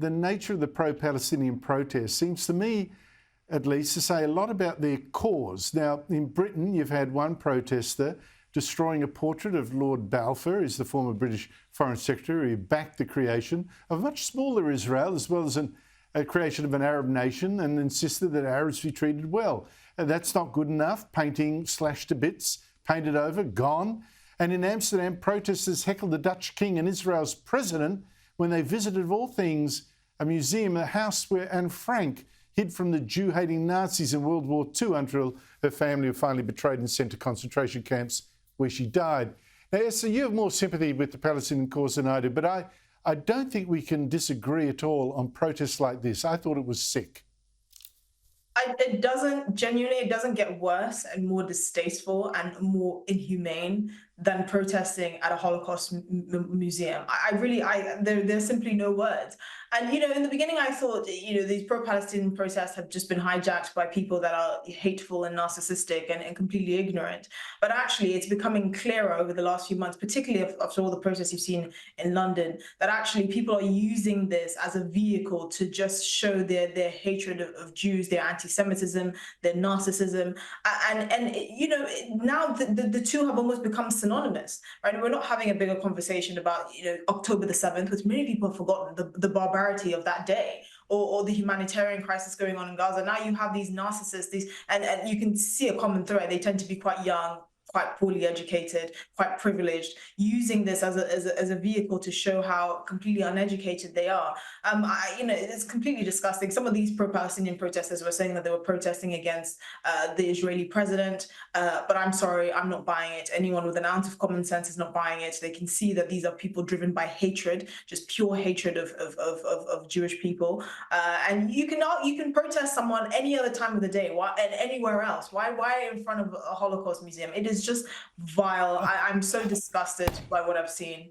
The nature of the pro-Palestinian protest seems to me, at least, to say a lot about their cause. Now, in Britain, you've had one protester destroying a portrait of Lord Balfour, who's the former British Foreign Secretary, who backed the creation of a much smaller Israel, as well as a creation of an Arab nation, and insisted that Arabs be treated well. And that's not good enough. Painting slashed to bits, painted over, gone. And in Amsterdam, protesters heckled the Dutch king and Israel's president when they visited, of all things, a museum, a house where Anne Frank hid from the Jew-hating Nazis in World War II until her family were finally betrayed and sent to concentration camps where she died. Now, Esther, you have more sympathy with the Palestinian cause than I do, but I don't think we can disagree at all on protests like this. I thought it was sick. It doesn't get worse and more distasteful and more inhumane than protesting at a Holocaust museum. There's simply no words. And, in the beginning, I thought, these pro-Palestinian protests have just been hijacked by people that are hateful and narcissistic and completely ignorant. But actually, it's becoming clearer over the last few months, particularly after all the protests you've seen in London, that actually people are using this as a vehicle to just show their hatred of Jews, their anti-Semitism, their narcissism. Now the two have almost become synonymous, right? We're not having a bigger conversation about, October the 7th, which many people have forgotten, the barbarity of that day, or the humanitarian crisis going on in Gaza. Now you have these narcissists, and you can see a common thread. They tend to be quite young, quite poorly educated, quite privileged, using this as a vehicle to show how completely uneducated they are. It's completely disgusting. Some of these pro-Palestinian protesters were saying that they were protesting against the Israeli president, but I'm sorry, I'm not buying it. Anyone with an ounce of common sense is not buying it. They can see that these are people driven by hatred, just pure hatred of Jewish people. And you can protest someone any other time of the day, and anywhere else. Why in front of a Holocaust museum? It is just vile. I'm so disgusted by what I've seen.